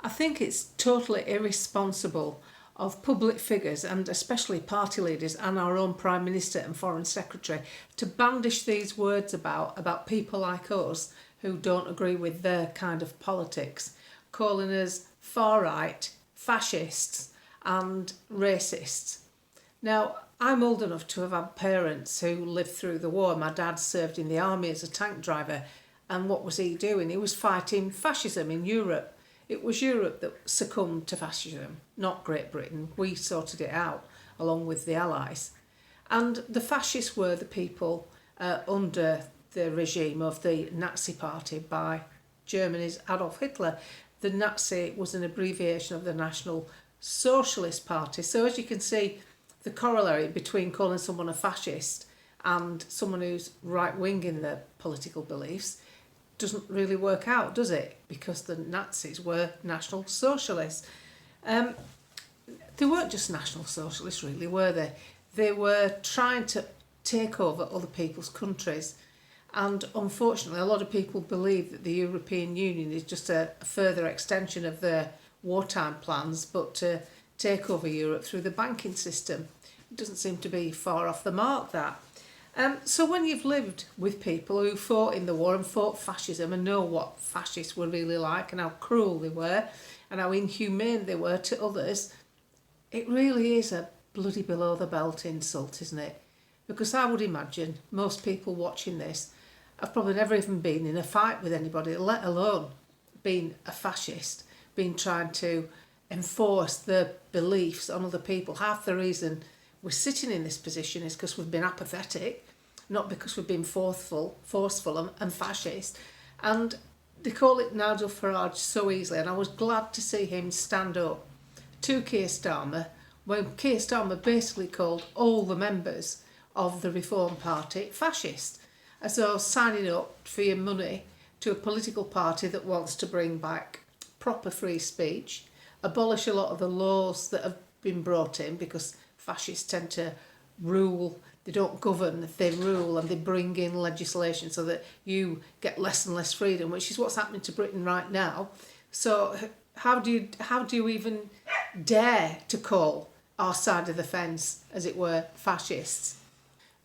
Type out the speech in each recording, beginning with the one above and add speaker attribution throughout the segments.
Speaker 1: I think it's totally irresponsible of public figures and especially party leaders and our own Prime Minister and Foreign Secretary to bandish these words about people like us who don't agree with their kind of politics, calling us far-right, fascists and racists. Now, I'm old enough to have had parents who lived through the war. My dad served in the army as a tank driver, and what was he doing? He was fighting fascism in Europe. It was Europe that succumbed to fascism, not Great Britain. We sorted it out along with the Allies. And the fascists were the people under the regime of the Nazi Party by Germany's Adolf Hitler. The Nazi was an abbreviation of the National Socialist Party. So as you can see, the corollary between calling someone a fascist and someone who's right-wing in their political beliefs doesn't really work out, does it? Because the Nazis were National Socialists. They weren't just National Socialists, really, were they? They were trying to take over other people's countries. And unfortunately, a lot of people believe that the European Union is just a further extension of their wartime plans, but to take over Europe through the banking system. It doesn't seem to be far off the mark, that. So when you've lived with people who fought in the war and fought fascism and know what fascists were really like and how cruel they were and how inhumane they were to others, it really is a bloody below the belt insult, isn't it? Because I would imagine most people watching this have probably never even been in a fight with anybody, let alone being a fascist, been trying to enforce their beliefs on other people. Half the reason we're sitting in this position is because we've been apathetic, not because we've been forceful and fascist. And they call it Nigel Farage so easily, and I was glad to see him stand up to Keir Starmer when Keir Starmer basically called all the members of the Reform Party fascist, as though signing up for your money to a political party that wants to bring back proper free speech, abolish a lot of the laws that have been brought in, because fascists tend to rule, they don't govern, they rule, and they bring in legislation so that you get less and less freedom, which is what's happening to Britain right now. So how do you even dare to call our side of the fence, as it were, fascists?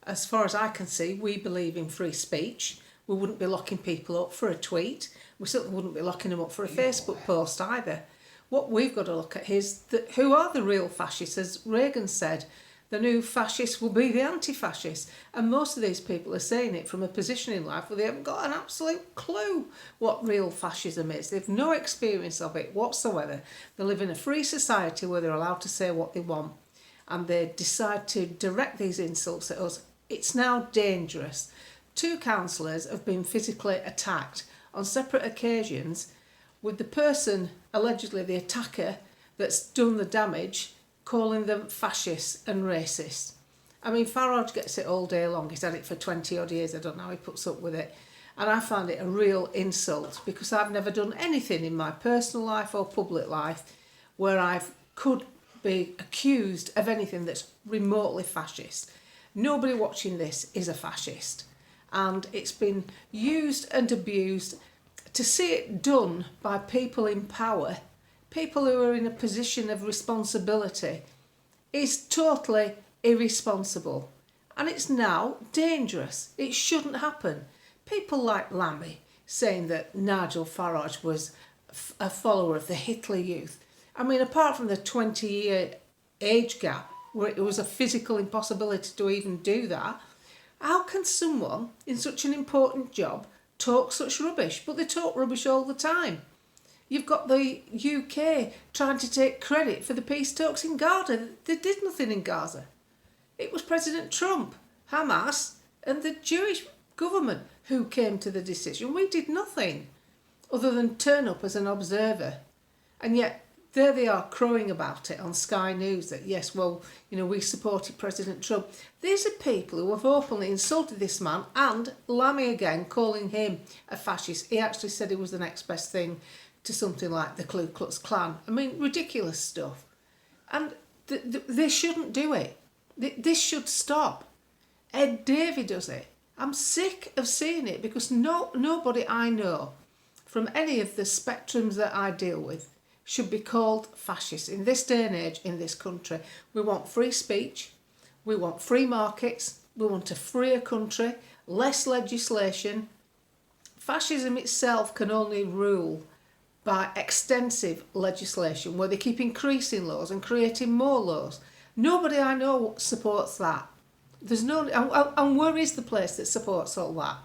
Speaker 1: As far as I can see, we believe in free speech. We wouldn't be locking people up for a tweet. We certainly wouldn't be locking them up for a Facebook post either. What we've got to look at is who are the real fascists. As Reagan said, the new fascists will be the anti-fascists. And most of these people are saying it from a position in life where they haven't got an absolute clue what real fascism is. They've no experience of it whatsoever. They live in a free society where they're allowed to say what they want. And they decide to direct these insults at us. It's now dangerous. 2 councillors have been physically attacked on separate occasions, with the person, allegedly the attacker, that's done the damage, calling them fascists and racist. I mean, Farage gets it all day long. He's had it for 20 odd years. I don't know how he puts up with it. And I find it a real insult, because I've never done anything in my personal life or public life where I could be accused of anything that's remotely fascist. Nobody watching this is a fascist. And it's been used and abused. To see it done by people in power, people who are in a position of responsibility, is totally irresponsible. And it's now dangerous. It shouldn't happen. People like Lammy saying that Nigel Farage was a follower of the Hitler Youth. I mean, apart from the 20-year age gap, where it was a physical impossibility to even do that, how can someone in such an important job talk such rubbish? But they talk rubbish all the time. You've got the UK trying to take credit for the peace talks in Gaza. They did nothing in Gaza. It was President Trump, Hamas, and the Jewish government who came to the decision. We did nothing other than turn up as an observer. And yet there they are crowing about it on Sky News that, yes, well, we supported President Trump. These are people who have openly insulted this man, and Lammy again calling him a fascist. He actually said he was the next best thing to something like the Ku Klux Klan. I mean, ridiculous stuff. And they shouldn't do it. This should stop. Ed Davey does it. I'm sick of seeing it, because nobody I know from any of the spectrums that I deal with should be called fascist in this day and age in this country. We want free speech, we want free markets, we want a freer country, less legislation. Fascism itself can only rule by extensive legislation where they keep increasing laws and creating more laws. Nobody I know supports that. There's no, and where is the place that supports all that?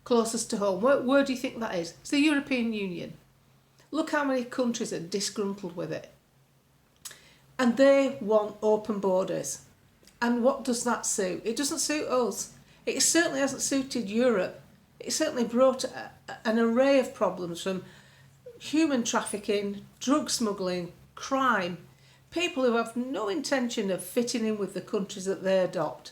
Speaker 1: Closest to home. Where do you think that is? It's the European Union. Look how many countries are disgruntled with it. And they want open borders. And what does that suit? It doesn't suit us. It certainly hasn't suited Europe. It certainly brought an array of problems from human trafficking, drug smuggling, crime, people who have no intention of fitting in with the countries that they adopt.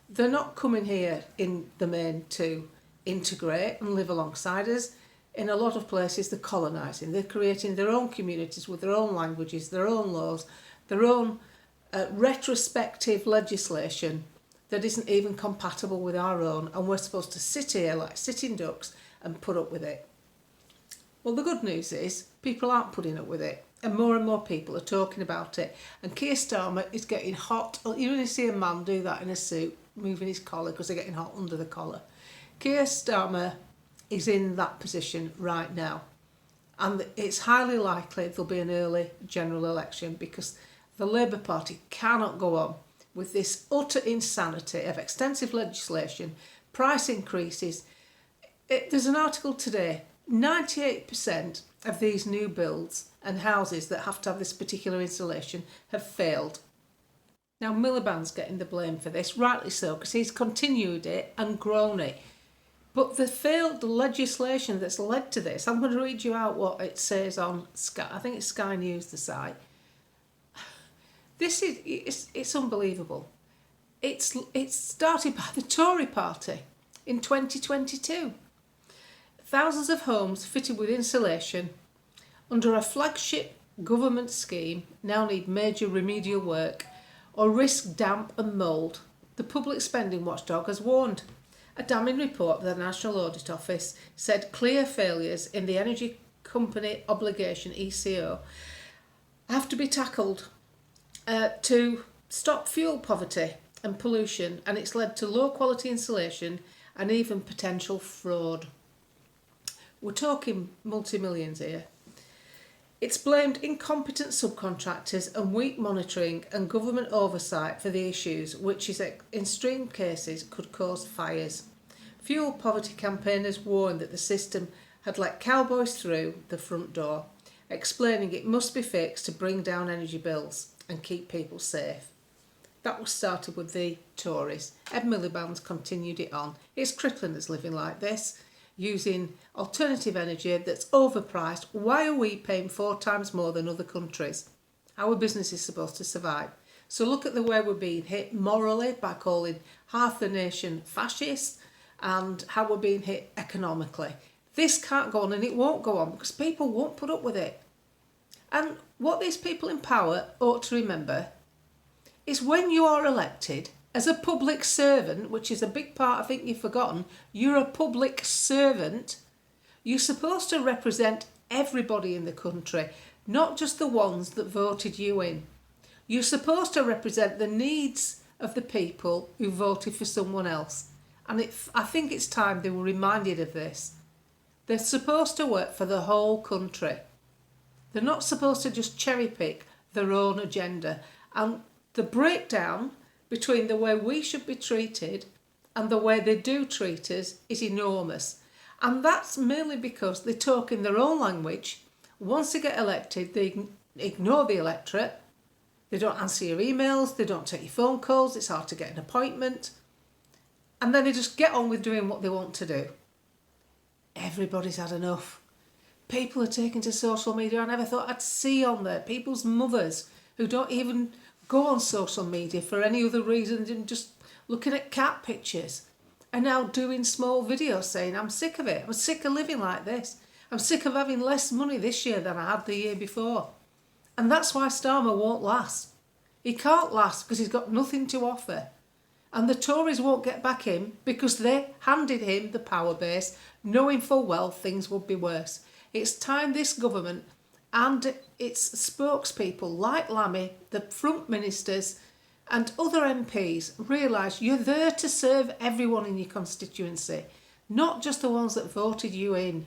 Speaker 1: They're not coming here in the main to integrate and live alongside us. In a lot of places they're colonising. They're creating their own communities with their own languages, their own laws, their own retrospective legislation that isn't even compatible with our own, and we're supposed to sit here like sitting ducks and put up with it. Well, the good news is people aren't putting up with it, and more people are talking about it. And Keir Starmer is getting hot. You only see a man do that in a suit, moving his collar because they're getting hot under the collar. Keir Starmer is in that position right now, and it's highly likely there'll be an early general election because the Labour Party cannot go on with this utter insanity of extensive legislation, price increases. There's an article today, 98% of these new builds and houses that have to have this particular installation have failed. Now Miliband's getting the blame for this, rightly so, because he's continued it and grown it. But the failed legislation that's led to this, I'm going to read you out what it says on Sky, I think it's Sky News, the site. It's unbelievable. It started by the Tory party in 2022. Thousands of homes fitted with insulation under a flagship government scheme now need major remedial work or risk damp and mould. The public spending watchdog has warned. A damning report of the National Audit Office said clear failures in the Energy Company Obligation ECO have to be tackled to stop fuel poverty and pollution, and it's led to low quality insulation and even potential fraud. We're talking multi-millions here. It's blamed incompetent subcontractors and weak monitoring and government oversight for the issues, which is in extreme cases could cause fires. Fuel poverty campaigners warned that the system had let cowboys through the front door, explaining it must be fixed to bring down energy bills and keep people safe. That was started with the Tories. Ed Miliband's continued it on. It's crippling us living like this, using alternative energy that's overpriced. Why are we paying 4 times more than other countries? Our business is supposed to survive. So look at the way we're being hit morally by calling half the nation fascist, and how we're being hit economically. This can't go on, and it won't go on because people won't put up with it. And what these people in power ought to remember is when you are elected as a public servant, which is a big part I think you've forgotten, you're a public servant, you're supposed to represent everybody in the country, not just the ones that voted you in. You're supposed to represent the needs of the people who voted for someone else. And I think it's time they were reminded of this. They're supposed to work for the whole country. They're not supposed to just cherry pick their own agenda. And the breakdown between the way we should be treated and the way they do treat us is enormous. And that's merely because they talk in their own language. Once they get elected, they ignore the electorate. They don't answer your emails. They don't take your phone calls. It's hard to get an appointment. And then they just get on with doing what they want to do. Everybody's had enough. People are taking to social media I never thought I'd see on there. People's mothers who don't even go on social media for any other reason than just looking at cat pictures are now doing small videos saying, I'm sick of it. I'm sick of living like this. I'm sick of having less money this year than I had the year before. And that's why Starmer won't last. He can't last because he's got nothing to offer. And the Tories won't get back in because they handed him the power base, knowing full well things would be worse. It's time this government and its spokespeople like Lammy, the front ministers and other MPs realise you're there to serve everyone in your constituency, not just the ones that voted you in.